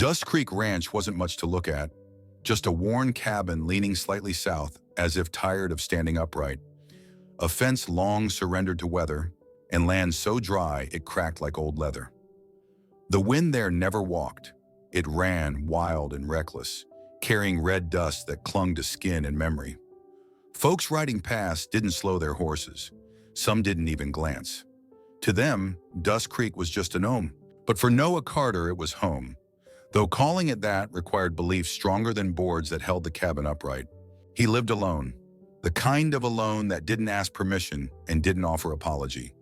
Dust Creek Ranch wasn't much to look at, just a worn cabin leaning slightly south as if tired of standing upright. A fence long surrendered to weather, and land so dry it cracked like old leather. The wind there never walked. It ran wild and reckless, carrying red dust that clung to skin and memory. Folks riding past didn't slow their horses. Some didn't even glance. To them, Dust Creek was just an home. But for Noah Carter, it was home. Though calling it that required belief stronger than boards that held the cabin upright. He lived alone. The kind of alone that didn't ask permission and didn't offer apology.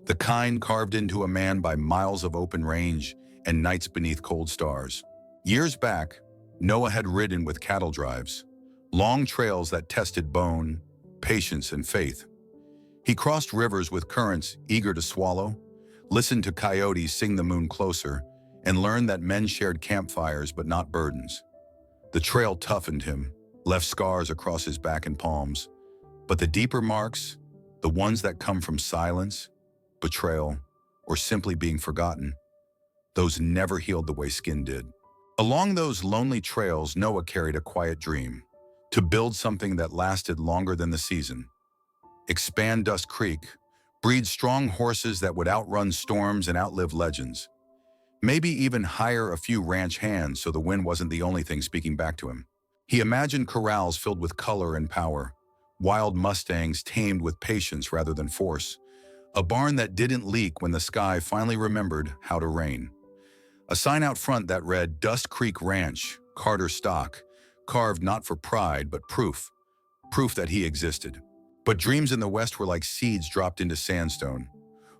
The kind carved into a man by miles of open range and nights beneath cold stars. Years back, Noah had ridden with cattle drives, long trails that tested bone, patience, and faith. He crossed rivers with currents eager to swallow, listened to coyotes sing the moon closer, and learned that men shared campfires but not burdens. The trail toughened him, left scars across his back and palms, but the deeper marks, the ones that come from silence, betrayal, or simply being forgotten, those never healed the way skin did. Along those lonely trails, Noah carried a quiet dream, to build something that lasted longer than the season. Expand Dust Creek, breed strong horses that would outrun storms and outlive legends. Maybe even hire a few ranch hands so the wind wasn't the only thing speaking back to him. He imagined corrals filled with color and power, wild Mustangs tamed with patience rather than force, a barn that didn't leak when the sky finally remembered how to rain. A sign out front that read Dust Creek Ranch, Carter Stock, carved not for pride but proof that he existed. But dreams in the West were like seeds dropped into sandstone,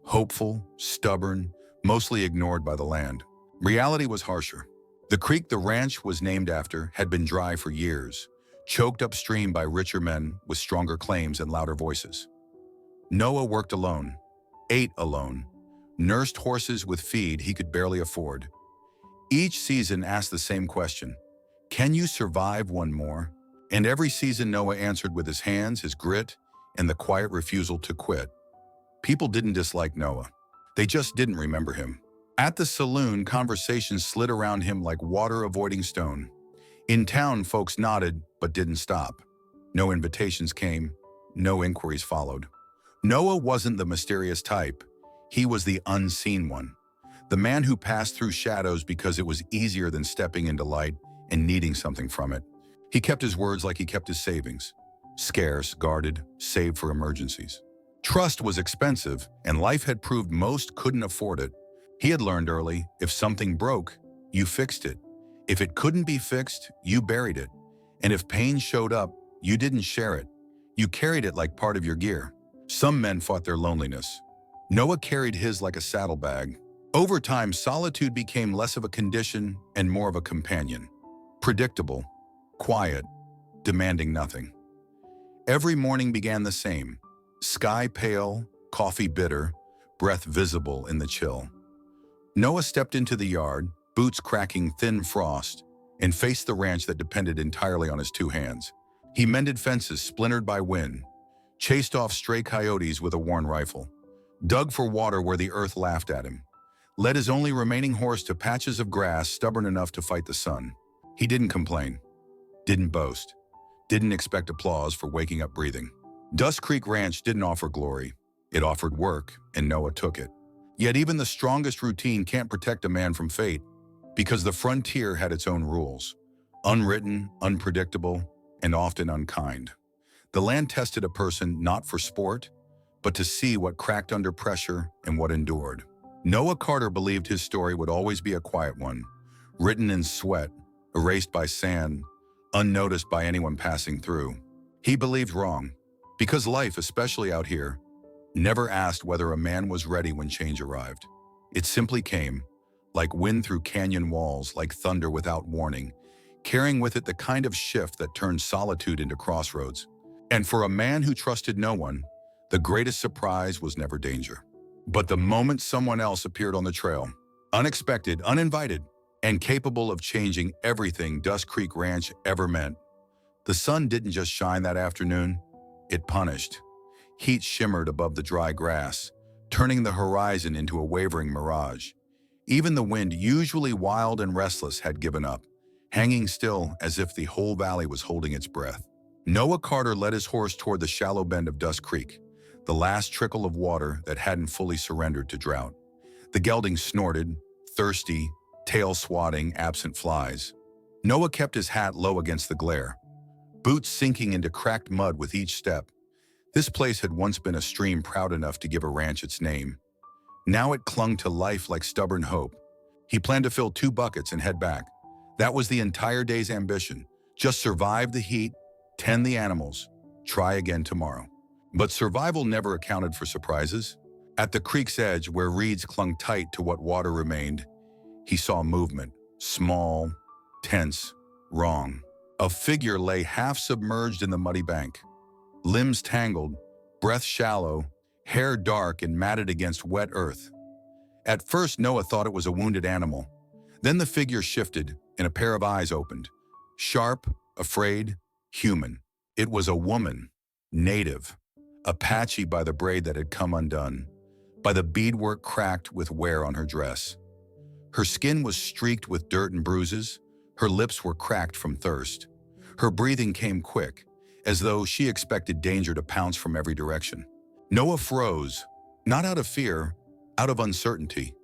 hopeful, stubborn, mostly ignored by the land. Reality was harsher. The creek the ranch was named after had been dry for years, choked upstream by richer men with stronger claims and louder voices. Noah worked alone, ate alone, nursed horses with feed he could barely afford. Each season asked the same question, can you survive one more? And every season Noah answered with his hands, his grit, and the quiet refusal to quit. People didn't dislike Noah. They just didn't remember him. At the saloon, conversations slid around him like water avoiding stone. In town, folks nodded but didn't stop. No invitations came, no inquiries followed. Noah wasn't the mysterious type. He was the unseen one. The man who passed through shadows because it was easier than stepping into light and needing something from it. He kept his words like he kept his savings. Scarce, guarded, saved for emergencies. Trust was expensive, and life had proved most couldn't afford it. He had learned early, if something broke, you fixed it. If it couldn't be fixed, you buried it. And if pain showed up, you didn't share it. You carried it like part of your gear. Some men fought their loneliness. Noah carried his like a saddlebag. Over time, solitude became less of a condition and more of a companion. Predictable, quiet, demanding nothing. Every morning began the same. Sky pale, coffee bitter, breath visible in the chill. Noah stepped into the yard, boots cracking thin frost, and faced the ranch that depended entirely on his two hands. He mended fences splintered by wind, chased off stray coyotes with a worn rifle, dug for water where the earth laughed at him, led his only remaining horse to patches of grass stubborn enough to fight the sun. He didn't complain, didn't boast, didn't expect applause for waking up breathing. Dust Creek Ranch didn't offer glory. It offered work, and Noah took it. Yet even the strongest routine can't protect a man from fate, because the frontier had its own rules. Unwritten, unpredictable, and often unkind. The land tested a person not for sport, but to see what cracked under pressure and what endured. Noah Carter believed his story would always be a quiet one, written in sweat, erased by sand, unnoticed by anyone passing through. He believed wrong, because life, especially out here, never asked whether a man was ready when change arrived. It simply came, like wind through canyon walls, like thunder without warning, carrying with it the kind of shift that turned solitude into crossroads. And for a man who trusted no one, the greatest surprise was never danger, but the moment someone else appeared on the trail, unexpected, uninvited, and capable of changing everything Dust Creek Ranch ever meant. The sun didn't just shine that afternoon, it punished. Heat shimmered above the dry grass, turning the horizon into a wavering mirage. Even the wind, usually wild and restless, had given up, hanging still as if the whole valley was holding its breath. Noah Carter led his horse toward the shallow bend of Dust Creek, the last trickle of water that hadn't fully surrendered to drought. The gelding snorted, thirsty, tail swatting absent flies. Noah kept his hat low against the glare, boots sinking into cracked mud with each step. This place had once been a stream proud enough to give a ranch its name. Now it clung to life like stubborn hope. He planned to fill 2 buckets and head back. That was the entire day's ambition. Just survive the heat, tend the animals, try again tomorrow. But survival never accounted for surprises. At the creek's edge, where reeds clung tight to what water remained, he saw movement. Small, tense, wrong. A figure lay half submerged in the muddy bank. Limbs tangled, breath shallow, hair dark and matted against wet earth. At first, Noah thought it was a wounded animal. Then the figure shifted and a pair of eyes opened. Sharp, afraid, human. It was a woman, native, Apache by the braid that had come undone, by the beadwork cracked with wear on her dress. Her skin was streaked with dirt and bruises. Her lips were cracked from thirst. Her breathing came quick, as though she expected danger to pounce from every direction. Noah froze, not out of fear, out of uncertainty.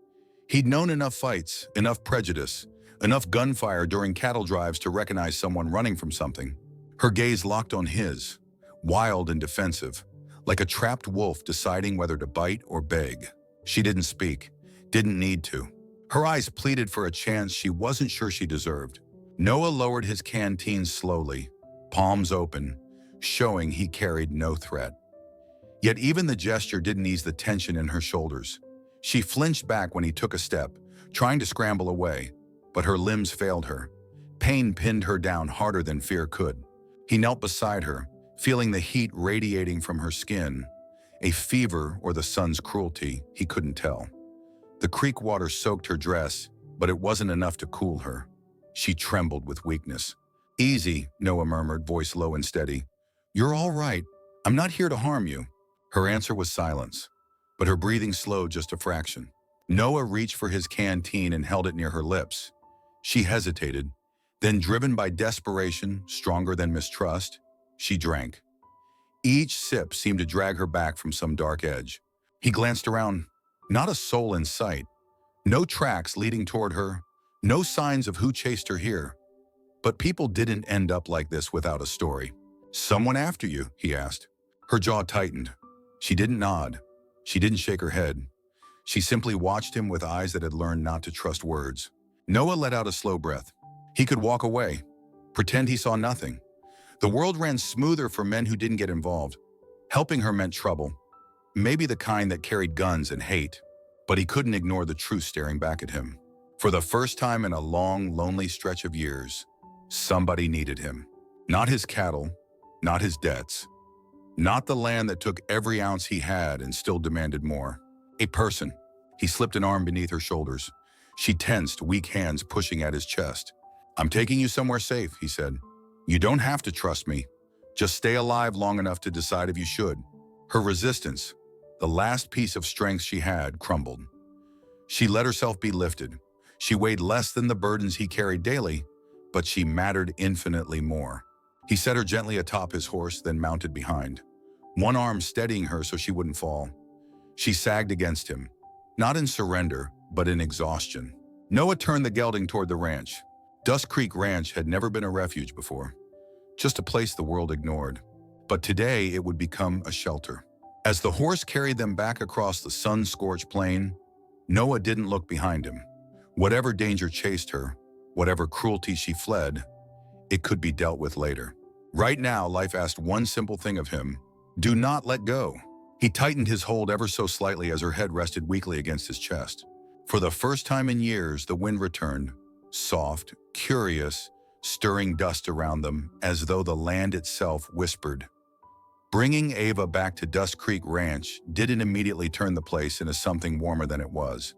He'd known enough fights, enough prejudice, enough gunfire during cattle drives to recognize someone running from something. Her gaze locked on his, wild and defensive, like a trapped wolf deciding whether to bite or beg. She didn't speak, didn't need to. Her eyes pleaded for a chance she wasn't sure she deserved. Noah lowered his canteen slowly, palms open, showing he carried no threat. Yet even the gesture didn't ease the tension in her shoulders. She flinched back when he took a step, trying to scramble away, but her limbs failed her. Pain pinned her down harder than fear could. He knelt beside her, feeling the heat radiating from her skin, a fever or the sun's cruelty, he couldn't tell. The creek water soaked her dress, but it wasn't enough to cool her. She trembled with weakness. "Easy," Noah murmured, voice low and steady. "You're all right. I'm not here to harm you." Her answer was silence, but her breathing slowed just a fraction. Noah reached for his canteen and held it near her lips. She hesitated, then, driven by desperation, stronger than mistrust, she drank. Each sip seemed to drag her back from some dark edge. He glanced around, not a soul in sight, no tracks leading toward her, no signs of who chased her here. But people didn't end up like this without a story. "Someone after you?" he asked. Her jaw tightened. She didn't nod. She didn't shake her head. She simply watched him with eyes that had learned not to trust words. Noah let out a slow breath. He could walk away, pretend he saw nothing. The world ran smoother for men who didn't get involved. Helping her meant trouble, maybe the kind that carried guns and hate, but he couldn't ignore the truth staring back at him. For the first time in a long, lonely stretch of years, somebody needed him. Not his cattle, not his debts, not the land that took every ounce he had and still demanded more. A person. He slipped an arm beneath her shoulders. She tensed, weak hands pushing at his chest. "I'm taking you somewhere safe," he said. "You don't have to trust me. Just stay alive long enough to decide if you should." Her resistance, the last piece of strength she had, crumbled. She let herself be lifted. She weighed less than the burdens he carried daily, but she mattered infinitely more. He set her gently atop his horse, then mounted behind, one arm steadying her so she wouldn't fall. She sagged against him, not in surrender, but in exhaustion. Noah turned the gelding toward the ranch. Dust Creek Ranch had never been a refuge before, just a place the world ignored. But today it would become a shelter. As the horse carried them back across the sun-scorched plain, Noah didn't look behind him. Whatever danger chased her, whatever cruelty she fled, it could be dealt with later. Right now, life asked one simple thing of him: do not let go. He tightened his hold ever so slightly as her head rested weakly against his chest. For the first time in years, the wind returned, soft, curious, stirring dust around them as though the land itself whispered. Bringing Ava back to Dust Creek Ranch didn't immediately turn the place into something warmer than it was.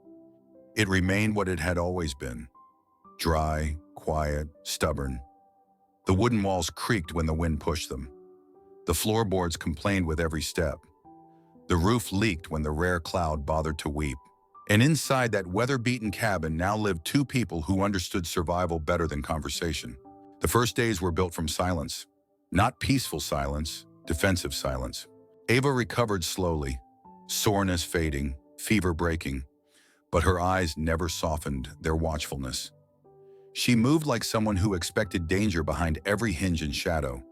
It remained what it had always been: dry, quiet, stubborn. The wooden walls creaked when the wind pushed them. The floorboards complained with every step. The roof leaked when the rare cloud bothered to weep. And inside that weather-beaten cabin now lived two people who understood survival better than conversation. The first days were built from silence. Not peaceful silence, defensive silence. Ava recovered slowly, soreness fading, fever breaking, but her eyes never softened their watchfulness. She moved like someone who expected danger behind every hinge and shadow.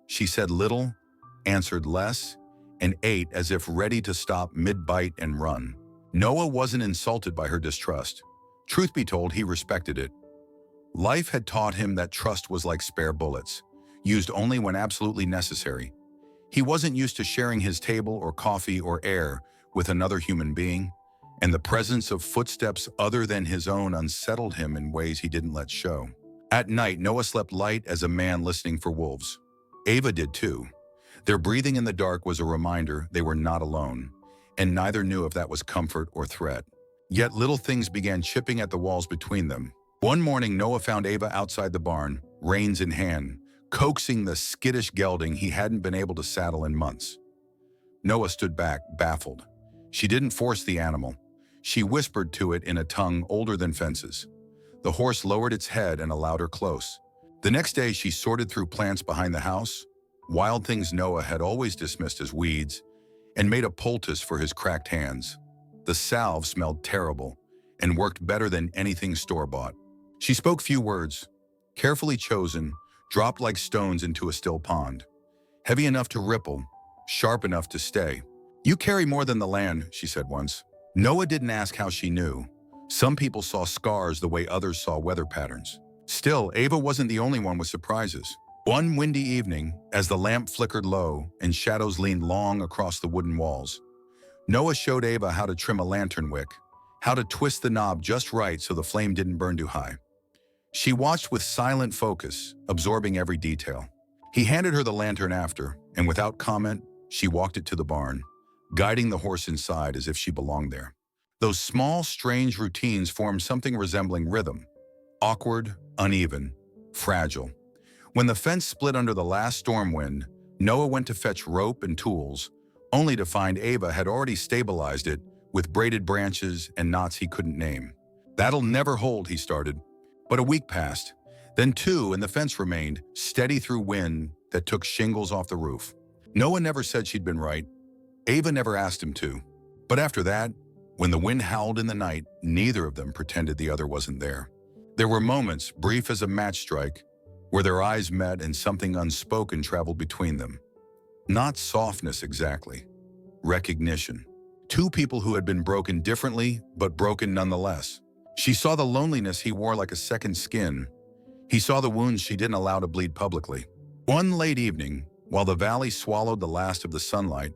She said little, answered less, and ate as if ready to stop mid-bite and run. Noah wasn't insulted by her distrust. Truth be told, he respected it. Life had taught him that trust was like spare bullets, used only when absolutely necessary. He wasn't used to sharing his table or coffee or air with another human being, and the presence of footsteps other than his own unsettled him in ways he didn't let show. At night, Noah slept light as a man listening for wolves. Ava did too. Their breathing in the dark was a reminder they were not alone, and neither knew if that was comfort or threat. Yet little things began chipping at the walls between them. One morning, Noah found Ava outside the barn, reins in hand, coaxing the skittish gelding he hadn't been able to saddle in months. Noah stood back, baffled. She didn't force the animal. She whispered to it in a tongue older than fences. The horse lowered its head and allowed her close. The next day, she sorted through plants behind the house, wild things Noah had always dismissed as weeds, and made a poultice for his cracked hands. The salve smelled terrible and worked better than anything store-bought. She spoke few words, carefully chosen, dropped like stones into a still pond. Heavy enough to ripple, sharp enough to stay. "You carry more than the land," she said once. Noah didn't ask how she knew. Some people saw scars the way others saw weather patterns. Still, Ava wasn't the only one with surprises. One windy evening, as the lamp flickered low and shadows leaned long across the wooden walls, Noah showed Ava how to trim a lantern wick, how to twist the knob just right so the flame didn't burn too high. She watched with silent focus, absorbing every detail. He handed her the lantern after, and without comment, she walked it to the barn, guiding the horse inside as if she belonged there. Those small, strange routines formed something resembling rhythm. Awkward, uneven, fragile. When the fence split under the last storm wind, Noah went to fetch rope and tools, only to find Ava had already stabilized it with braided branches and knots he couldn't name. "That'll never hold," he started. But a week passed, then two, and the fence remained, steady through wind that took shingles off the roof. Noah never said she'd been right. Ava never asked him to. But after that, when the wind howled in the night, neither of them pretended the other wasn't there. There were moments, brief as a match strike, where their eyes met and something unspoken traveled between them. Not softness exactly, recognition. Two people who had been broken differently, but broken nonetheless. She saw the loneliness he wore like a second skin. He saw the wounds she didn't allow to bleed publicly. One late evening, while the valley swallowed the last of the sunlight,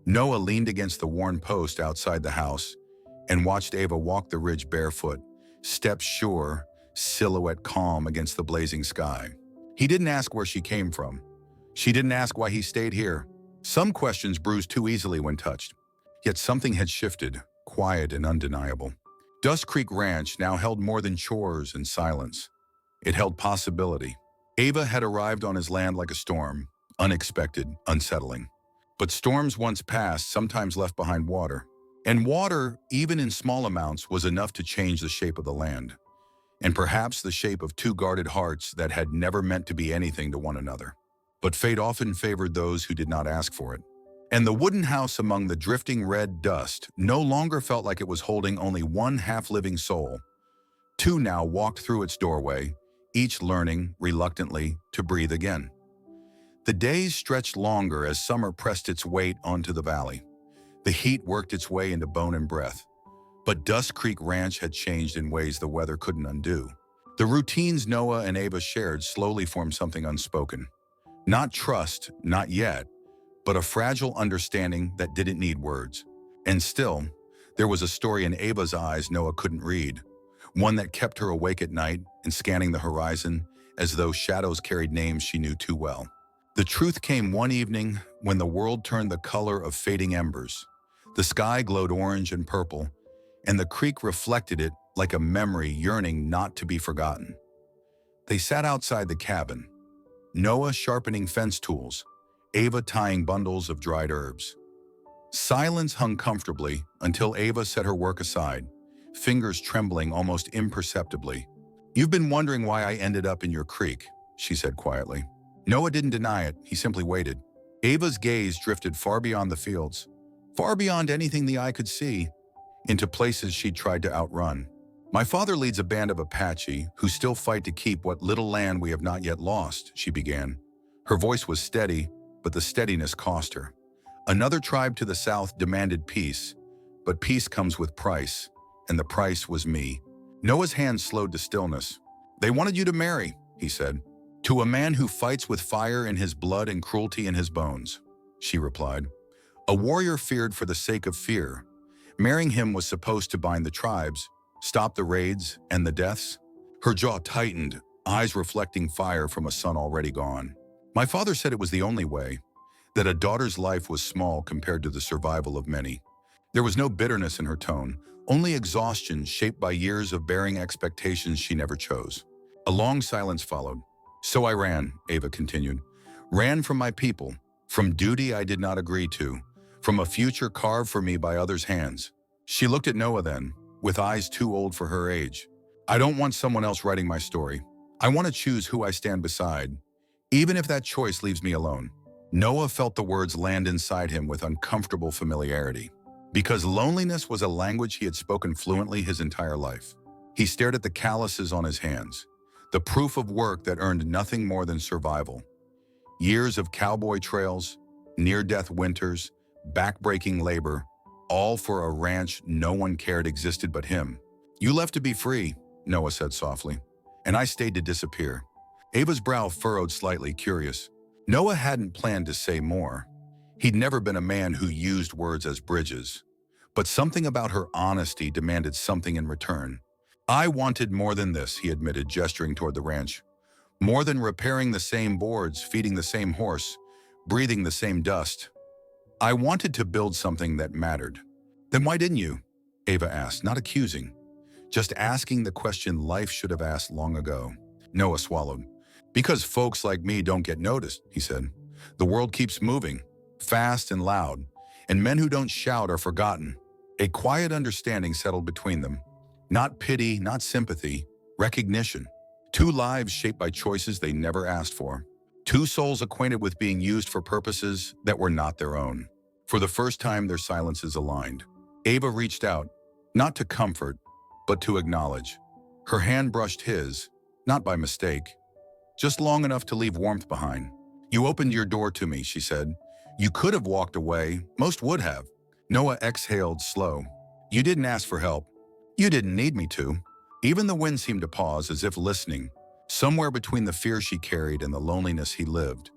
Noah leaned against the worn post outside the house and watched Ava walk the ridge barefoot, steps sure, silhouette calm against the blazing sky. He didn't ask where she came from. She didn't ask why he stayed here. Some questions bruise too easily when touched. Yet something had shifted, quiet and undeniable. Dust Creek Ranch now held more than chores and silence. It held possibility. Ava had arrived on his land like a storm, unexpected, unsettling. But storms once passed sometimes left behind water. And water, even in small amounts, was enough to change the shape of the land. And perhaps the shape of two guarded hearts that had never meant to be anything to one another. But fate often favored those who did not ask for it. And the wooden house among the drifting red dust no longer felt like it was holding only one half-living soul. Two now walked through its doorway, each learning, reluctantly, to breathe again. The days stretched longer as summer pressed its weight onto the valley. The heat worked its way into bone and breath. But Dust Creek Ranch had changed in ways the weather couldn't undo. The routines Noah and Ava shared slowly formed something unspoken. Not trust, not yet, but a fragile understanding that didn't need words. And still, there was a story in Ava's eyes Noah couldn't read, one that kept her awake at night and scanning the horizon as though shadows carried names she knew too well. The truth came one evening when the world turned the color of fading embers. The sky glowed orange and purple, and the creek reflected it like a memory yearning not to be forgotten. They sat outside the cabin, Noah sharpening fence tools, Ava tying bundles of dried herbs. Silence hung comfortably until Ava set her work aside, fingers trembling almost imperceptibly. "You've been wondering why I ended up in your creek," she said quietly. Noah didn't deny it, he simply waited. Ava's gaze drifted far beyond the fields, far beyond anything the eye could see, into places she'd tried to outrun. "My father leads a band of Apache who still fight to keep what little land we have not yet lost," she began. Her voice was steady, but the steadiness cost her. "Another tribe to the south demanded peace, but peace comes with price, and the price was me." Noah's hand slowed to stillness. "They wanted you to marry," he said. "To a man who fights with fire in his blood and cruelty in his bones," she replied. "A warrior feared for the sake of fear. Marrying him was supposed to bind the tribes, stop the raids and the deaths." Her jaw tightened, eyes reflecting fire from a son already gone. "My father said it was the only way, that a daughter's life was small compared to the survival of many." There was no bitterness in her tone, only exhaustion shaped by years of bearing expectations she never chose. A long silence followed. "So I ran," Ava continued. "Ran from my people, from duty I did not agree to, from a future carved for me by others' hands." She looked at Noah then, with eyes too old for her age. "I don't want someone else writing my story. I want to choose who I stand beside, even if that choice leaves me alone." Noah felt the words land inside him with uncomfortable familiarity. Because loneliness was a language he had spoken fluently his entire life. He stared at the calluses on his hands, the proof of work that earned nothing more than survival. Years of cowboy trails, near-death winters, back-breaking labor, all for a ranch no one cared existed but him. "You left to be free," Noah said softly, "and I stayed to disappear." Ava's brow furrowed slightly, curious. Noah hadn't planned to say more. He'd never been a man who used words as bridges. But something about her honesty demanded something in return. "I wanted more than this," he admitted, gesturing toward the ranch. "More than repairing the same boards, feeding the same horse, breathing the same dust. I wanted to build something that mattered." "Then why didn't you?" Ava asked, not accusing, just asking the question life should have asked long ago. Noah swallowed. "Because folks like me don't get noticed," he said. "The world keeps moving, fast and loud, and men who don't shout are forgotten." A quiet understanding settled between them. Not pity, not sympathy, recognition. Two lives shaped by choices they never asked for. Two souls acquainted with being used for purposes that were not their own. For the first time, their silences aligned. Ava reached out, not to comfort, but to acknowledge. Her hand brushed his, not by mistake, just long enough to leave warmth behind. "You opened your door to me," she said. "You could have walked away. Most would have." Noah exhaled, slow. "You didn't ask for help. You didn't need me to." Even the wind seemed to pause, as if listening. Somewhere between the fear she carried and the loneliness he lived,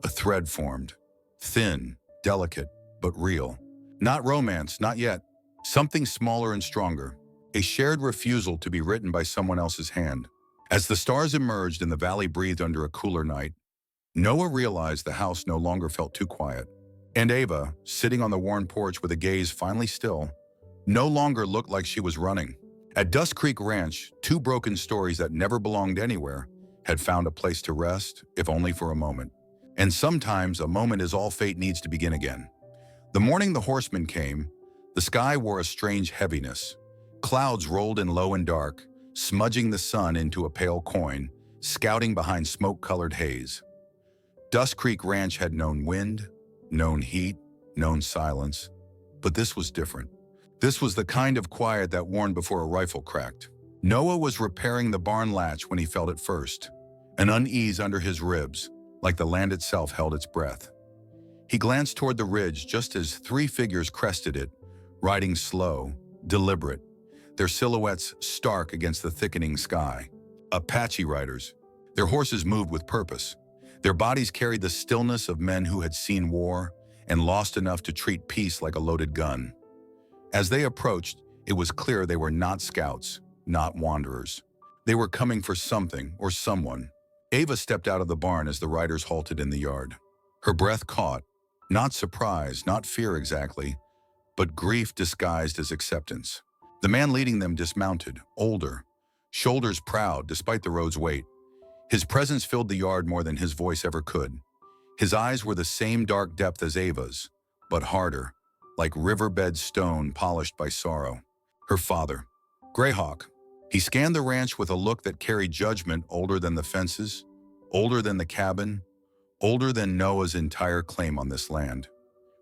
a thread formed. Thin, delicate, but real. Not romance, not yet. Something smaller and stronger. A shared refusal to be written by someone else's hand. As the stars emerged and the valley breathed under a cooler night, Noah realized the house no longer felt too quiet. And Ava, sitting on the worn porch with a gaze finally still, no longer looked like she was running. At Dust Creek Ranch, two broken stories that never belonged anywhere had found a place to rest, if only for a moment. And sometimes a moment is all fate needs to begin again. The morning the horsemen came, the sky wore a strange heaviness. Clouds rolled in low and dark, smudging the sun into a pale coin, scouting behind smoke-colored haze. Dust Creek Ranch had known wind, known heat, known silence. But this was different. This was the kind of quiet that warned before a rifle cracked. Noah was repairing the barn latch when he felt it first, an unease under his ribs, like the land itself held its breath. He glanced toward the ridge just as three figures crested it, riding slow, deliberate, their silhouettes stark against the thickening sky. Apache riders. Their horses moved with purpose. Their bodies carried the stillness of men who had seen war and lost enough to treat peace like a loaded gun. As they approached, it was clear they were not scouts, not wanderers. They were coming for something or someone. Ava stepped out of the barn as the riders halted in the yard. Her breath caught, not surprise, not fear exactly, but grief disguised as acceptance. The man leading them dismounted, older, shoulders proud despite the road's weight. His presence filled the yard more than his voice ever could. His eyes were the same dark depth as Ava's, but harder, like riverbed stone polished by sorrow. Her father, Greyhawk. He scanned the ranch with a look that carried judgment, older than the fences, older than the cabin, older than Noah's entire claim on this land.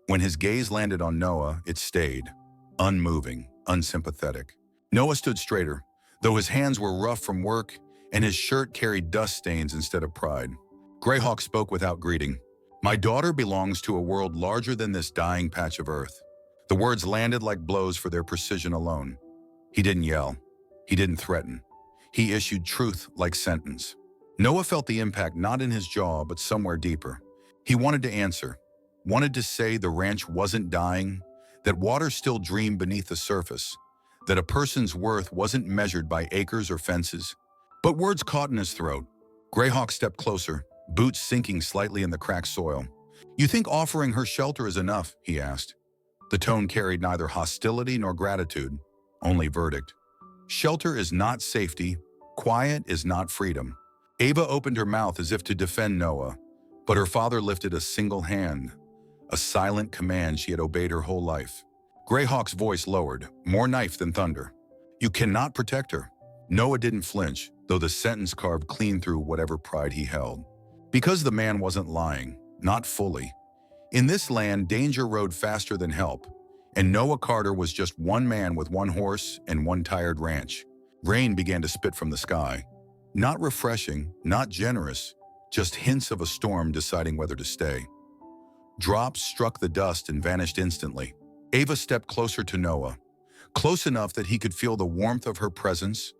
When his gaze landed on Noah, it stayed, unmoving, unsympathetic. Noah stood straighter, though his hands were rough from work and his shirt carried dust stains instead of pride. Greyhawk spoke without greeting. "My daughter belongs to a world larger than this dying patch of earth." The words landed like blows for their precision alone. He didn't yell. He didn't threaten. He issued truth like sentence. Noah felt the impact not in his jaw, but somewhere deeper. He wanted to answer, wanted to say the ranch wasn't dying, that water still dreamed beneath the surface, that a person's worth wasn't measured by acres or fences. But words caught in his throat. Greyhawk stepped closer, boots sinking slightly in the cracked soil. "You think offering her shelter is enough?" he asked. The tone carried neither hostility nor gratitude, only verdict. "Shelter is not safety. Quiet is not freedom." Ava opened her mouth as if to defend Noah, but her father lifted a single hand, a silent command she had obeyed her whole life. Greyhawk's voice lowered, more knife than thunder. "You cannot protect her." Noah didn't flinch, though the sentence carved clean through whatever pride he held. Because the man wasn't lying, not fully. In this land, danger rode faster than help, and Noah Carter was just one man with one horse and one tired ranch. Rain began to spit from the sky. Not refreshing, not generous, just hints of a storm deciding whether to stay. Drops struck the dust and vanished instantly. Ava stepped closer to Noah, close enough that he could feel the warmth of her presence,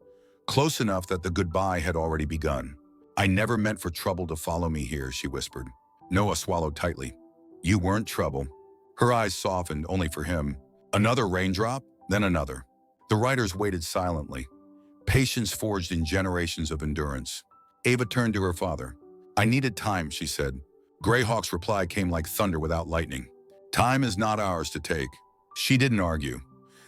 close enough that the goodbye had already begun. "I never meant for trouble to follow me here," she whispered. Noah swallowed tightly. "You weren't trouble." Her eyes softened, only for him. Another raindrop, then another. The riders waited silently. Patience forged in generations of endurance. Ava turned to her father. "I needed time," she said. Greyhawk's reply came like thunder without lightning. "Time is not ours to take." She didn't argue.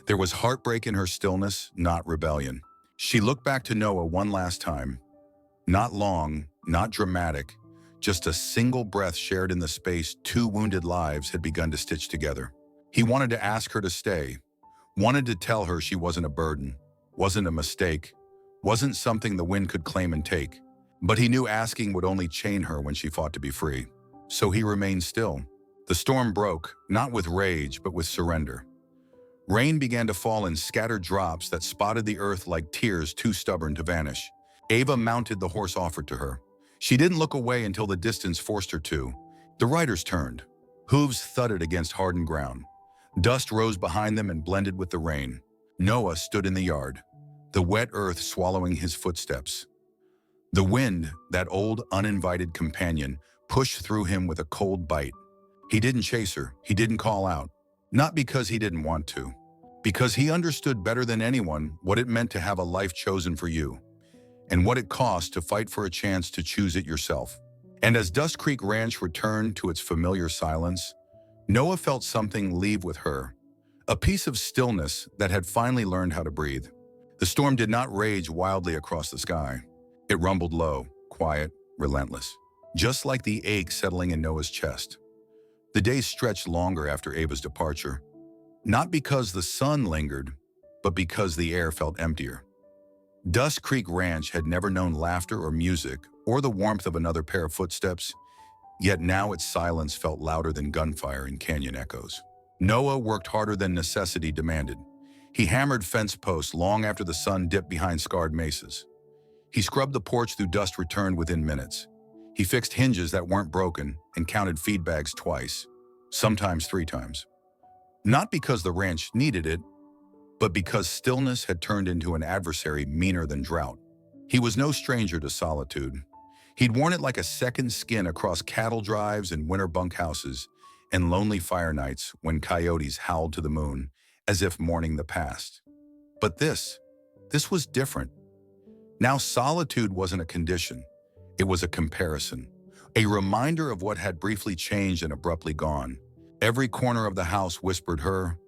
There was heartbreak in her stillness, not rebellion. She looked back to Noah one last time. Not long, not dramatic, just a single breath shared in the space two wounded lives had begun to stitch together. He wanted to ask her to stay, wanted to tell her she wasn't a burden, wasn't a mistake, wasn't something the wind could claim and take. But he knew asking would only chain her when she fought to be free. So he remained still. The storm broke, not with rage, but with surrender. Rain began to fall in scattered drops that spotted the earth like tears too stubborn to vanish. Ava mounted the horse offered to her. She didn't look away until the distance forced her to. The riders turned. Hooves thudded against hardened ground. Dust rose behind them and blended with the rain. Noah stood in the yard, the wet earth swallowing his footsteps. The wind, that old uninvited companion, pushed through him with a cold bite. He didn't chase her, he didn't call out. Not because he didn't want to. Because he understood better than anyone what it meant to have a life chosen for you, and what it cost to fight for a chance to choose it yourself. And as Dust Creek Ranch returned to its familiar silence, Noah felt something leave with her, a piece of stillness that had finally learned how to breathe. The storm did not rage wildly across the sky. It rumbled low, quiet, relentless, just like the ache settling in Noah's chest. The days stretched longer after Ava's departure, not because the sun lingered, but because the air felt emptier. Dust Creek Ranch had never known laughter or music or the warmth of another pair of footsteps, yet now its silence felt louder than gunfire in canyon echoes. Noah worked harder than necessity demanded. He hammered fence posts long after the sun dipped behind scarred mesas. He scrubbed the porch through dust returned within minutes. He fixed hinges that weren't broken and counted feed bags twice, sometimes 3 times. Not because the ranch needed it, but because stillness had turned into an adversary meaner than drought. He was no stranger to solitude. He'd worn it like a second skin across cattle drives and winter bunkhouses and lonely fire nights when coyotes howled to the moon as if mourning the past. But this was different. Now solitude wasn't a condition. It was a comparison, a reminder of what had briefly changed and abruptly gone. Every corner of the house whispered her.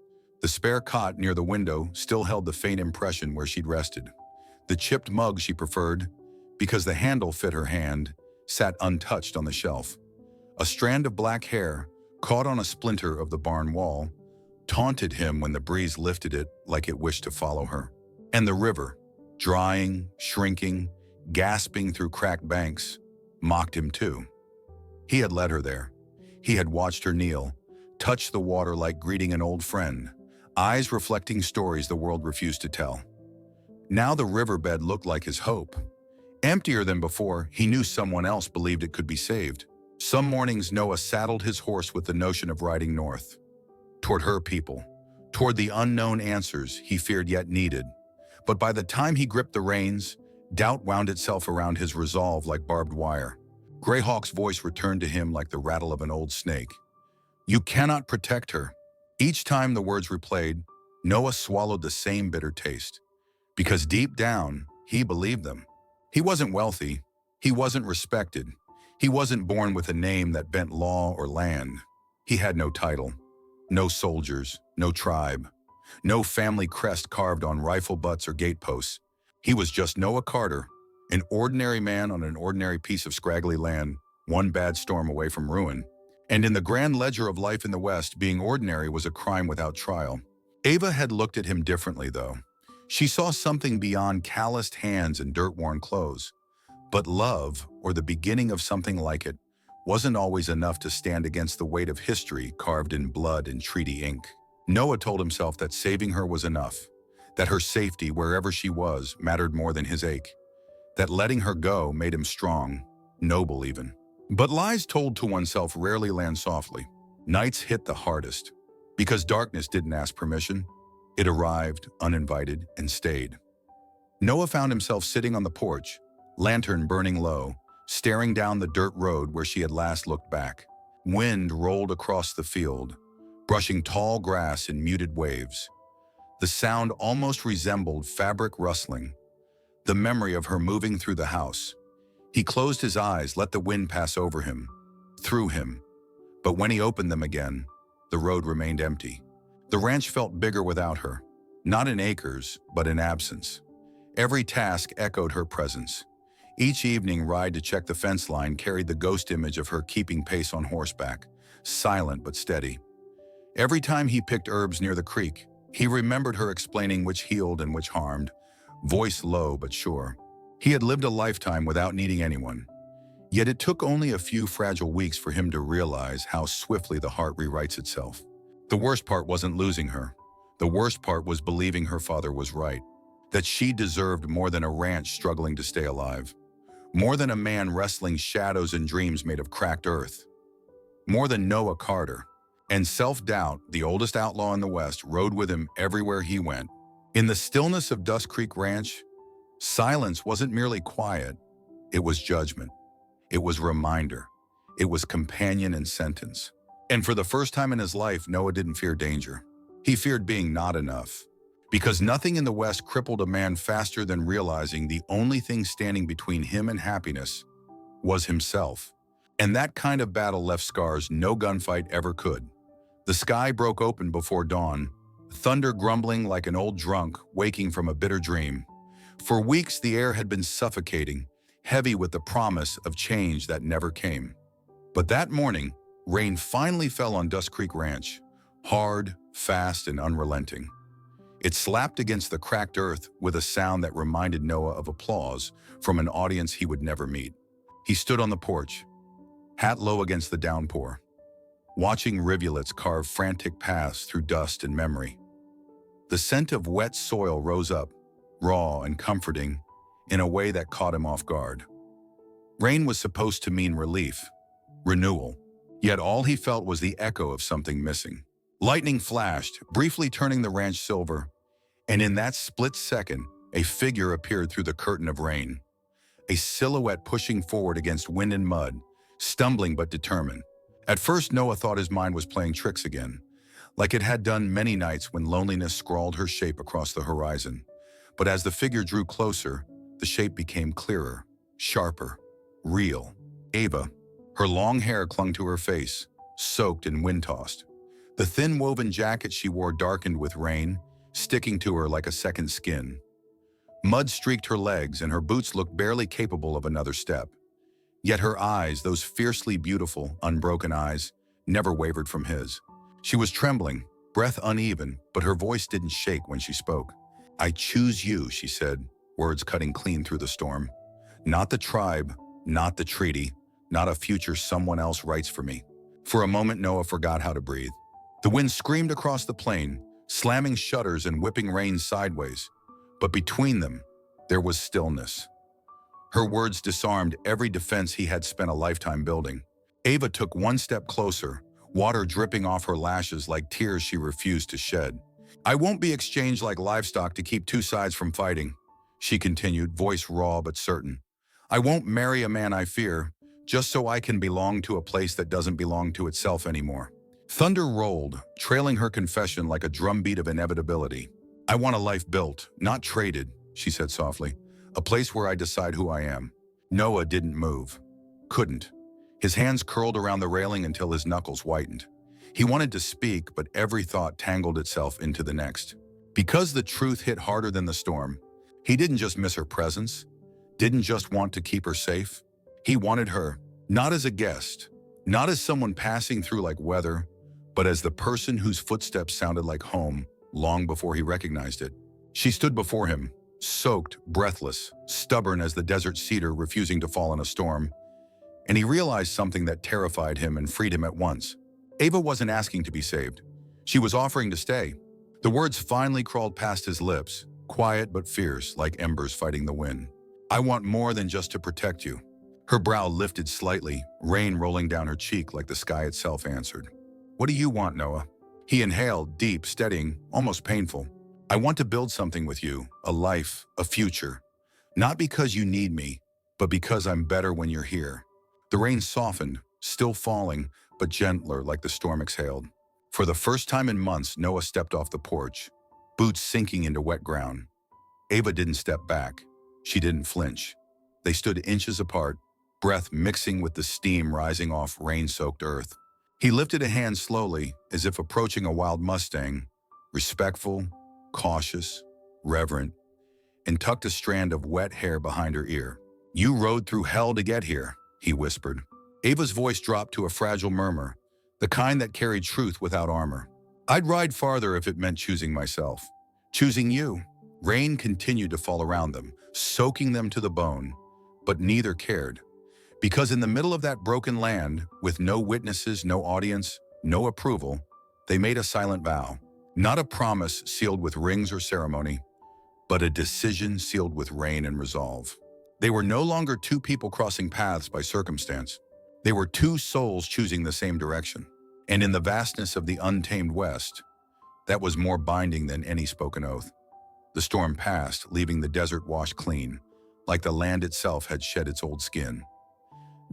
The spare cot near the window still held the faint impression where she'd rested. The chipped mug she preferred, because the handle fit her hand, sat untouched on the shelf. A strand of black hair, caught on a splinter of the barn wall, taunted him when the breeze lifted it like it wished to follow her. And the river, drying, shrinking, gasping through cracked banks, mocked him too. He had led her there. He had watched her kneel, touch the water like greeting an old friend, eyes reflecting stories the world refused to tell. Now the riverbed looked like his hope. Emptier than before, he knew someone else believed it could be saved. Some mornings Noah saddled his horse with the notion of riding north, toward her people, toward the unknown answers he feared yet needed. But by the time he gripped the reins, doubt wound itself around his resolve like barbed wire. Greyhawk's voice returned to him like the rattle of an old snake. You cannot protect her. Each time the words replayed, Noah swallowed the same bitter taste. Because deep down, he believed them. He wasn't wealthy. He wasn't respected. He wasn't born with a name that bent law or land. He had no title, no soldiers, no tribe, no family crest carved on rifle butts or gateposts. He was just Noah Carter, an ordinary man on an ordinary piece of scraggly land, one bad storm away from ruin. And in the grand ledger of life in the West, being ordinary was a crime without trial. Ava had looked at him differently, though. She saw something beyond calloused hands and dirt-worn clothes. But love, or the beginning of something like it, wasn't always enough to stand against the weight of history carved in blood and treaty ink. Noah told himself that saving her was enough, that her safety, wherever she was, mattered more than his ache, that letting her go made him strong, noble even. But lies told to oneself rarely land softly. Nights hit the hardest, because darkness didn't ask permission. It arrived, uninvited, and stayed. Noah found himself sitting on the porch, lantern burning low, staring down the dirt road where she had last looked back. Wind rolled across the field, brushing tall grass in muted waves. The sound almost resembled fabric rustling, the memory of her moving through the house. He closed his eyes, let the wind pass over him, through him. But when he opened them again, the road remained empty. The ranch felt bigger without her, not in acres, but in absence. Every task echoed her presence. Each evening ride to check the fence line carried the ghost image of her keeping pace on horseback, silent but steady. Every time he picked herbs near the creek, he remembered her explaining which healed and which harmed, voice low but sure. He had lived a lifetime without needing anyone. Yet it took only a few fragile weeks for him to realize how swiftly the heart rewrites itself. The worst part wasn't losing her. The worst part was believing her father was right, that she deserved more than a ranch struggling to stay alive, more than a man wrestling shadows and dreams made of cracked earth, more than Noah Carter. And self-doubt, the oldest outlaw in the West, rode with him everywhere he went. In the stillness of Dust Creek Ranch, silence wasn't merely quiet, it was judgment. It was reminder. It was companion and sentence. And for the first time in his life, Noah didn't fear danger. He feared being not enough. Because nothing in the West crippled a man faster than realizing the only thing standing between him and happiness was himself. And that kind of battle left scars no gunfight ever could. The sky broke open before dawn, thunder grumbling like an old drunk waking from a bitter dream. For weeks, the air had been suffocating, heavy with the promise of change that never came. But that morning, rain finally fell on Dust Creek Ranch, hard, fast, and unrelenting. It slapped against the cracked earth with a sound that reminded Noah of applause from an audience he would never meet. He stood on the porch, hat low against the downpour, watching rivulets carve frantic paths through dust and memory. The scent of wet soil rose up, raw and comforting, in a way that caught him off guard. Rain was supposed to mean relief, renewal, yet all he felt was the echo of something missing. Lightning flashed, briefly turning the ranch silver, and in that split second, a figure appeared through the curtain of rain. A silhouette pushing forward against wind and mud, stumbling but determined. At first, Noah thought his mind was playing tricks again, like it had done many nights when loneliness scrawled her shape across the horizon. But as the figure drew closer, the shape became clearer, sharper, real. Ava. Her long hair clung to her face, soaked and wind-tossed. The thin woven jacket she wore darkened with rain, sticking to her like a second skin. Mud streaked her legs and her boots looked barely capable of another step. Yet her eyes, those fiercely beautiful, unbroken eyes, never wavered from his. She was trembling, breath uneven, but her voice didn't shake when she spoke. "I choose you," she said, words cutting clean through the storm. "Not the tribe, not the treaty, not a future someone else writes for me." For a moment, Noah forgot how to breathe. The wind screamed across the plain, slamming shutters and whipping rain sideways. But between them, there was stillness. Her words disarmed every defense he had spent a lifetime building. Ava took one step closer, water dripping off her lashes like tears she refused to shed. "I won't be exchanged like livestock to keep two sides from fighting," she continued, voice raw but certain. "I won't marry a man I fear, just so I can belong to a place that doesn't belong to itself anymore." Thunder rolled, trailing her confession like a drumbeat of inevitability. "I want a life built, not traded," she said softly. "A place where I decide who I am." Noah didn't move. Couldn't. His hands curled around the railing until his knuckles whitened. He wanted to speak, but every thought tangled itself into the next. Because the truth hit harder than the storm, he didn't just miss her presence, didn't just want to keep her safe. He wanted her, not as a guest, not as someone passing through like weather, but as the person whose footsteps sounded like home long before he recognized it. She stood before him, soaked, breathless, stubborn as the desert cedar refusing to fall in a storm, and he realized something that terrified him and freed him at once. Ava wasn't asking to be saved. She was offering to stay. The words finally crawled past his lips, quiet but fierce, like embers fighting the wind. "I want more than just to protect you." Her brow lifted slightly, rain rolling down her cheek like the sky itself answered. "What do you want, Noah?" He inhaled, deep, steadying, almost painful. "I want to build something with you, a life, a future. Not because you need me, but because I'm better when you're here." The rain softened, still falling, but gentler like the storm exhaled. For the first time in months, Noah stepped off the porch, boots sinking into wet ground. Ava didn't step back. She didn't flinch. They stood inches apart, breath mixing with the steam rising off rain-soaked earth. He lifted a hand slowly, as if approaching a wild Mustang, respectful, cautious, reverent, and tucked a strand of wet hair behind her ear. "You rode through hell to get here," he whispered. Ava's voice dropped to a fragile murmur, the kind that carried truth without armor. "I'd ride farther if it meant choosing myself. Choosing you." Rain continued to fall around them, soaking them to the bone, but neither cared. Because in the middle of that broken land, with no witnesses, no audience, no approval, they made a silent vow. Not a promise sealed with rings or ceremony, but a decision sealed with rain and resolve. They were no longer two people crossing paths by circumstance. They were two souls choosing the same direction. And in the vastness of the untamed West, that was more binding than any spoken oath. The storm passed, leaving the desert washed clean, like the land itself had shed its old skin.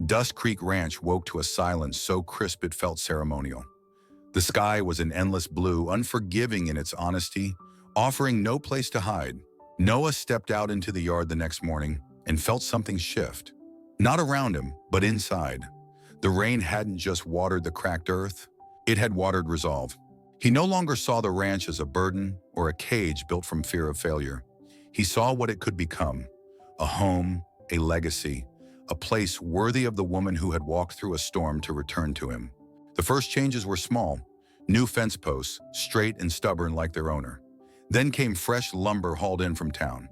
Dust Creek Ranch woke to a silence so crisp it felt ceremonial. The sky was an endless blue, unforgiving in its honesty, offering no place to hide. Noah stepped out into the yard the next morning and felt something shift. Not around him, but inside. The rain hadn't just watered the cracked earth, it had watered resolve. He no longer saw the ranch as a burden or a cage built from fear of failure. He saw what it could become: a home, a legacy, a place worthy of the woman who had walked through a storm to return to him. The first changes were small: new fence posts, straight and stubborn like their owner. Then came fresh lumber hauled in from town.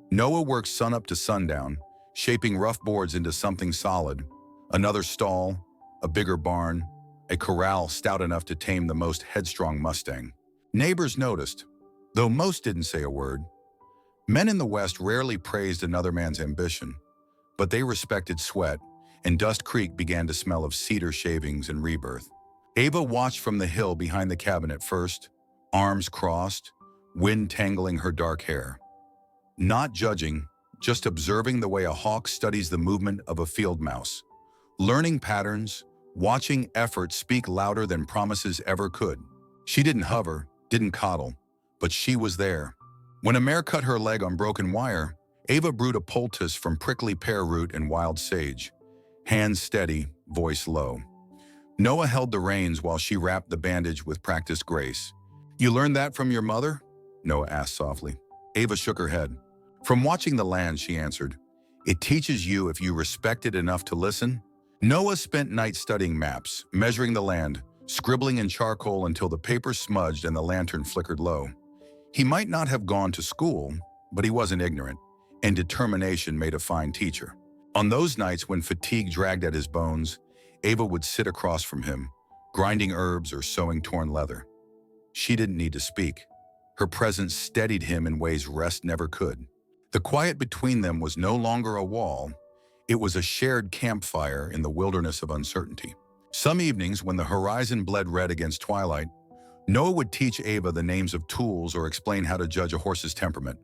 Noah worked sunup to sundown, shaping rough boards into something solid: another stall, a bigger barn, a corral stout enough to tame the most headstrong Mustang. Neighbors noticed, though most didn't say a word. Men in the West rarely praised another man's ambition, but they respected sweat, and Dust Creek began to smell of cedar shavings and rebirth. Ava watched from the hill behind the cabin at first, arms crossed, wind tangling her dark hair. Not judging, just observing the way a hawk studies the movement of a field mouse. Learning patterns, watching effort speak louder than promises ever could. She didn't hover, didn't coddle, but she was there. When a mare cut her leg on broken wire, Ava brewed a poultice from prickly pear root and wild sage. Hands steady, voice low. Noah held the reins while she wrapped the bandage with practiced grace. "You learned that from your mother?" Noah asked softly. Ava shook her head. "From watching the land," she answered. "It teaches you if you respect it enough to listen." Noah spent nights studying maps, measuring the land, scribbling in charcoal until the paper smudged and the lantern flickered low. He might not have gone to school, but he wasn't ignorant, and determination made a fine teacher. On those nights when fatigue dragged at his bones, Ava would sit across from him, grinding herbs or sewing torn leather. She didn't need to speak. Her presence steadied him in ways rest never could. The quiet between them was no longer a wall. It was a shared campfire in the wilderness of uncertainty. Some evenings, when the horizon bled red against twilight, Noah would teach Ava the names of tools or explain how to judge a horse's temperament.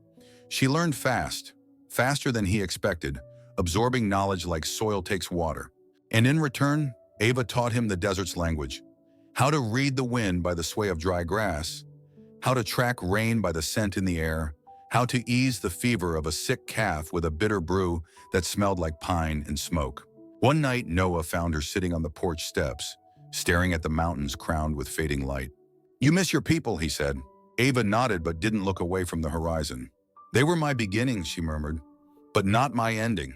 She learned fast, faster than he expected, absorbing knowledge like soil takes water. And in return, Ava taught him the desert's language, how to read the wind by the sway of dry grass, how to track rain by the scent in the air, how to ease the fever of a sick calf with a bitter brew that smelled like pine and smoke. One night, Noah found her sitting on the porch steps, staring at the mountains crowned with fading light. "You miss your people," he said. Ava nodded but didn't look away from the horizon. "They were my beginnings," she murmured, "but not my ending."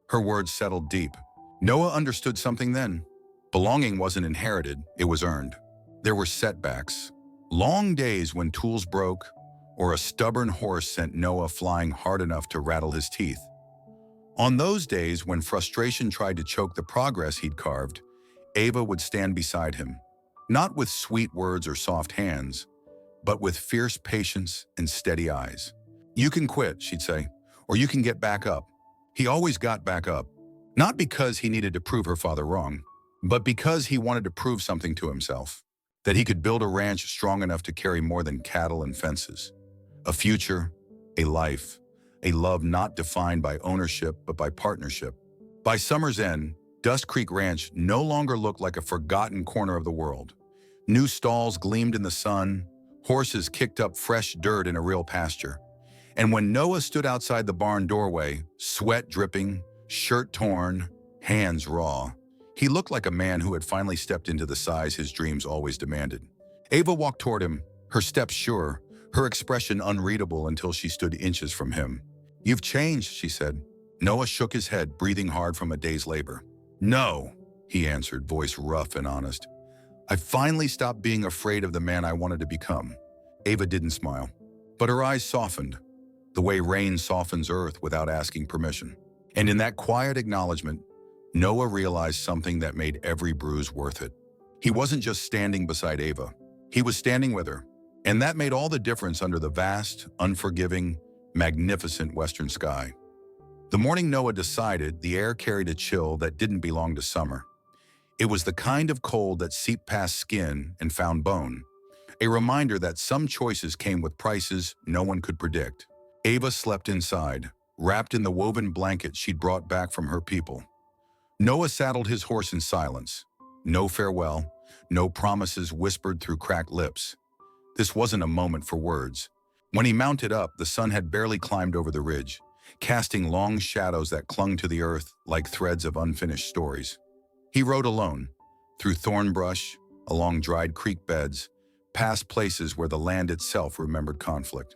Her words settled deep. Noah understood something then. Belonging wasn't inherited, it was earned. There were setbacks, long days when tools broke, or a stubborn horse sent Noah flying hard enough to rattle his teeth. On those days when frustration tried to choke the progress he'd carved, Ava would stand beside him, not with sweet words or soft hands, but with fierce patience and steady eyes. "You can quit," she'd say, "or you can get back up." He always got back up, not because he needed to prove her father wrong, but because he wanted to prove something to himself, that he could build a ranch strong enough to carry more than cattle and fences. A future, a life, a love not defined by ownership but by partnership. By summer's end, Dust Creek Ranch no longer looked like a forgotten corner of the world. New stalls gleamed in the sun, horses kicked up fresh dirt in a real pasture. And when Noah stood outside the barn doorway, sweat dripping, shirt torn, hands raw, he looked like a man who had finally stepped into the size his dreams always demanded. Ava walked toward him, her steps sure, her expression unreadable until she stood inches from him. "You've changed," she said. Noah shook his head, breathing hard from a day's labor. "No," he answered, voice rough and honest. "I finally stopped being afraid of the man I wanted to become." Ava didn't smile, but her eyes softened, the way rain softens earth without asking permission. And in that quiet acknowledgement, Noah realized something that made every bruise worth it. He wasn't just standing beside Ava. He was standing with her. And that made all the difference under the vast, unforgiving, magnificent western sky. The morning Noah decided, the air carried a chill that didn't belong to summer. It was the kind of cold that seeped past skin and found bone, a reminder that some choices came with prices no one could predict. Ava slept inside, wrapped in the woven blanket she'd brought back from her people. Noah saddled his horse in silence. No farewell, no promises whispered through cracked lips. This wasn't a moment for words. When he mounted up, the sun had barely climbed over the ridge, casting long shadows that clung to the earth like threads of unfinished stories. He rode alone, through thorn brush, along dried creek beds, past places where the land itself remembered conflict.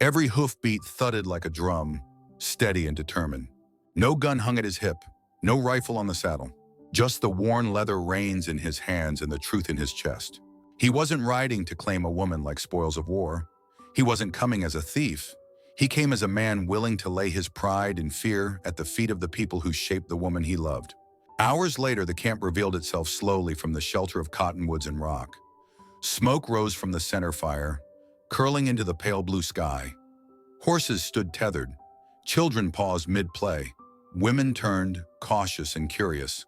Every hoofbeat thudded like a drum, steady and determined. No gun hung at his hip, no rifle on the saddle, just the worn leather reins in his hands and the truth in his chest. He wasn't riding to claim a woman like spoils of war. He wasn't coming as a thief. He came as a man willing to lay his pride and fear at the feet of the people who shaped the woman he loved. Hours later, the camp revealed itself slowly from the shelter of cottonwoods and rock. Smoke rose from the center fire, curling into the pale blue sky. Horses stood tethered. Children paused mid-play. Women turned, cautious and curious.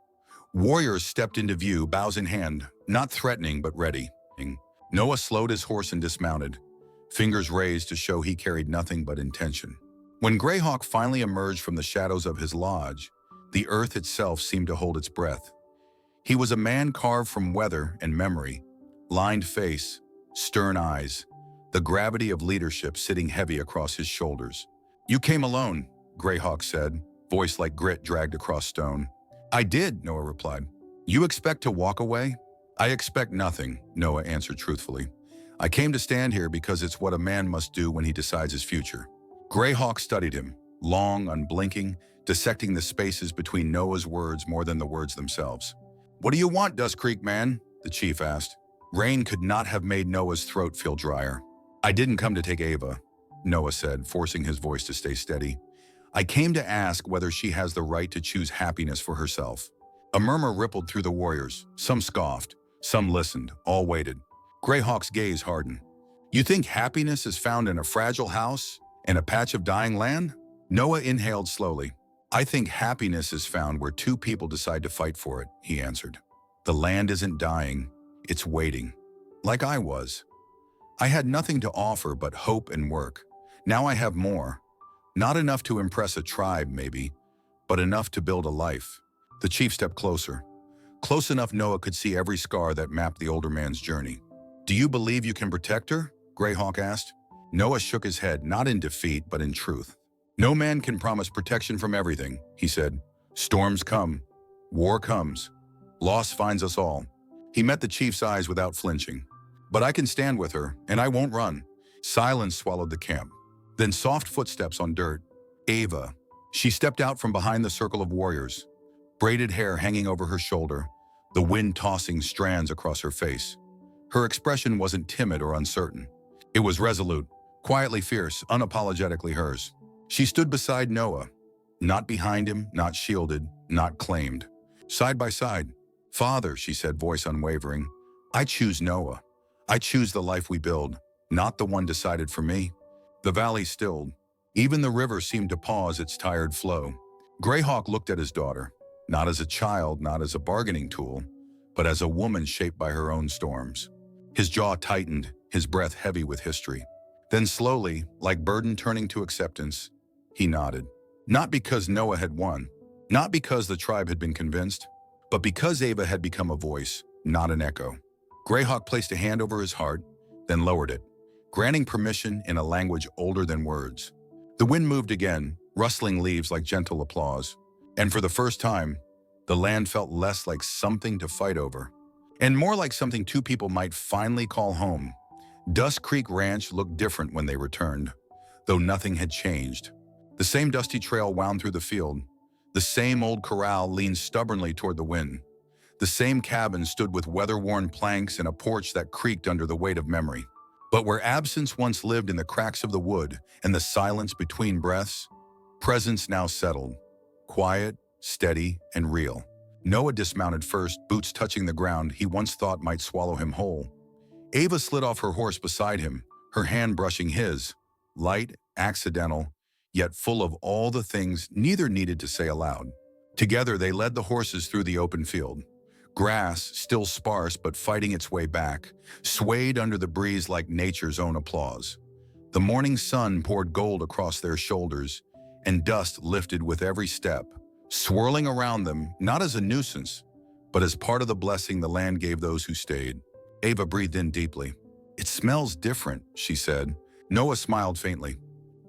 Warriors stepped into view, bows in hand, not threatening but ready. Noah slowed his horse and dismounted, fingers raised to show he carried nothing but intention. When Greyhawk finally emerged from the shadows of his lodge, the earth itself seemed to hold its breath. He was a man carved from weather and memory, lined face, stern eyes, the gravity of leadership sitting heavy across his shoulders. "You came alone," Greyhawk said, voice like grit dragged across stone. "I did," Noah replied. "You expect to walk away?" "I expect nothing," Noah answered truthfully. "I came to stand here because it's what a man must do when he decides his future." Greyhawk studied him, long, unblinking, dissecting the spaces between Noah's words more than the words themselves. "What do you want, Dust Creek man?" the chief asked. Rain could not have made Noah's throat feel drier. I didn't come to take Ava, Noah said, forcing his voice to stay steady. I came to ask whether she has the right to choose happiness for herself. A murmur rippled through the warriors. Some scoffed, some listened, all waited. Greyhawk's gaze hardened. You think happiness is found in a fragile house, in a patch of dying land? Noah inhaled slowly. I think happiness is found where two people decide to fight for it, he answered. The land isn't dying, it's waiting. Like I was. I had nothing to offer but hope and work. Now I have more. Not enough to impress a tribe, maybe, but enough to build a life. The chief stepped closer. Close enough Noah could see every scar that mapped the older man's journey. Do you believe you can protect her? Greyhawk asked. Noah shook his head, not in defeat, but in truth. No man can promise protection from everything, he said. Storms come. War comes. Loss finds us all. He met the chief's eyes without flinching. But I can stand with her, and I won't run. Silence swallowed the camp. Then soft footsteps on dirt. Ava. She stepped out from behind the circle of warriors, braided hair hanging over her shoulder, the wind tossing strands across her face. Her expression wasn't timid or uncertain. It was resolute, quietly fierce, unapologetically hers. She stood beside Noah, not behind him, not shielded, not claimed. Side by side. Father, she said, voice unwavering, I choose Noah. I choose the life we build, not the one decided for me. The valley stilled. Even the river seemed to pause its tired flow. Greyhawk looked at his daughter, not as a child, not as a bargaining tool, but as a woman shaped by her own storms. His jaw tightened, his breath heavy with history. Then slowly, like burden turning to acceptance, he nodded. Not because Noah had won, not because the tribe had been convinced, but because Ava had become a voice, not an echo. Greyhawk placed a hand over his heart, then lowered it, granting permission in a language older than words. The wind moved again, rustling leaves like gentle applause. And for the first time, the land felt less like something to fight over, and more like something two people might finally call home. Dust Creek Ranch looked different when they returned, though nothing had changed. The same dusty trail wound through the field. The same old corral leaned stubbornly toward the wind. The same cabin stood with weather-worn planks and a porch that creaked under the weight of memory. But where absence once lived in the cracks of the wood and the silence between breaths, presence now settled, quiet, steady, and real. Noah dismounted first, boots touching the ground he once thought might swallow him whole. Ava slid off her horse beside him, her hand brushing his, light, accidental, yet full of all the things neither needed to say aloud. Together they led the horses through the open field. Grass, still sparse but fighting its way back, swayed under the breeze like nature's own applause. The morning sun poured gold across their shoulders, and dust lifted with every step, swirling around them not as a nuisance, but as part of the blessing the land gave those who stayed. Ava breathed in deeply. It smells different, she said. Noah smiled faintly.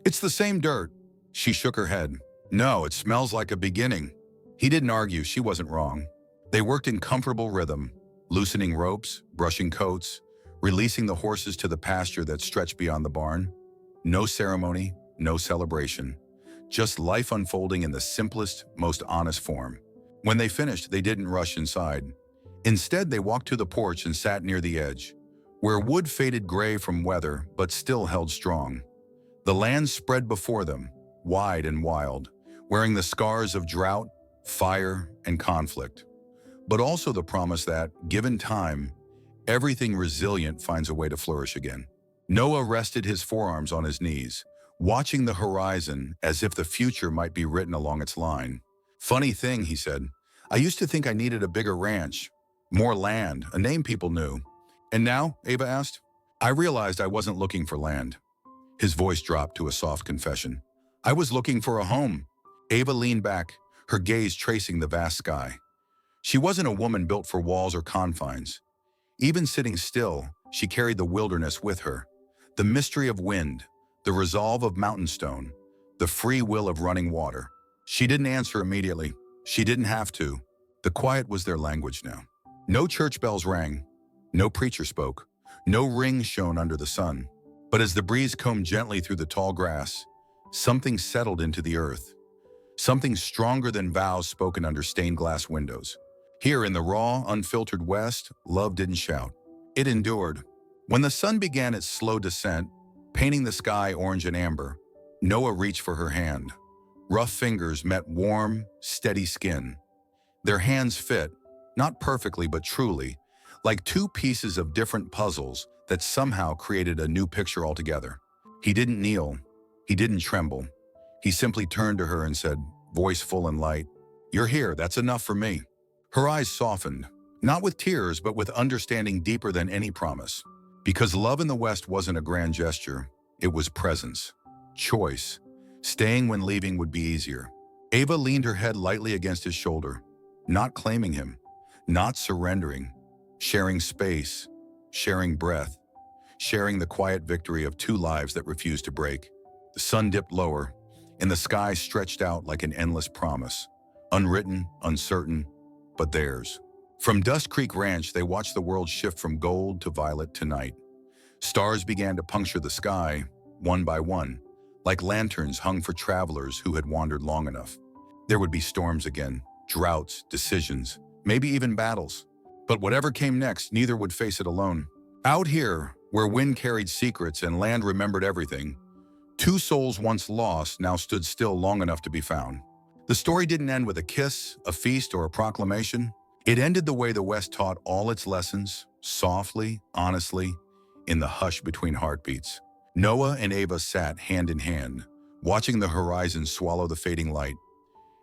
It's the same dirt. She shook her head. No, it smells like a beginning. He didn't argue, she wasn't wrong. They worked in comfortable rhythm, loosening ropes, brushing coats, releasing the horses to the pasture that stretched beyond the barn. No ceremony, no celebration. Just life unfolding in the simplest, most honest form. When they finished, they didn't rush inside. Instead, they walked to the porch and sat near the edge, where wood faded gray from weather but still held strong. The land spread before them, wide and wild, wearing the scars of drought, fire, and conflict, but also the promise that, given time, everything resilient finds a way to flourish again. Noah rested his forearms on his knees, watching the horizon as if the future might be written along its line. Funny thing, he said, I used to think I needed a bigger ranch, more land, a name people knew. And now, Ava asked, I realized I wasn't looking for land. His voice dropped to a soft confession. I was looking for a home. Ava leaned back, her gaze tracing the vast sky. She wasn't a woman built for walls or confines. Even sitting still, she carried the wilderness with her. The mystery of wind, the resolve of mountain stone, the free will of running water. She didn't answer immediately. She didn't have to. The quiet was their language now. No church bells rang. No preacher spoke. No ring shone under the sun. But as the breeze combed gently through the tall grass, something settled into the earth. Something stronger than vows spoken under stained glass windows. Here in the raw, unfiltered West, love didn't shout. It endured. When the sun began its slow descent, painting the sky orange and amber, Noah reached for her hand. Rough fingers met warm, steady skin. Their hands fit, not perfectly but truly, like two pieces of different puzzles that somehow created a new picture altogether. He didn't kneel. He didn't tremble. He simply turned to her and said, voice full and light, "You're here, that's enough for me." Her eyes softened, not with tears but with understanding deeper than any promise. Because love in the West wasn't a grand gesture, it was presence, choice. Staying when leaving would be easier. Ava leaned her head lightly against his shoulder, not claiming him, not surrendering, sharing space, sharing breath, sharing the quiet victory of two lives that refused to break. The sun dipped lower, and the sky stretched out like an endless promise, unwritten, uncertain, but theirs. From Dust Creek Ranch, they watched the world shift from gold to violet to night. Stars began to puncture the sky, one by one, like lanterns hung for travelers who had wandered long enough. There would be storms again, droughts, decisions, maybe even battles. But whatever came next, neither would face it alone. Out here, where wind carried secrets and land remembered everything, two souls once lost now stood still long enough to be found. The story didn't end with a kiss, a feast, or a proclamation. It ended the way the West taught all its lessons, softly, honestly, in the hush between heartbeats. Noah and Ava sat hand in hand, watching the horizon swallow the fading light.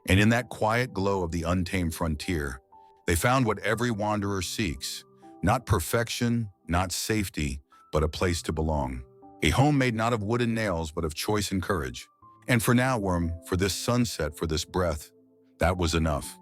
And in that quiet glow of the untamed frontier, they found what every wanderer seeks, not perfection, not safety, but a place to belong. A home made not of wood and nails, but of choice and courage. And for now, Worm, for this sunset, for this breath, that was enough.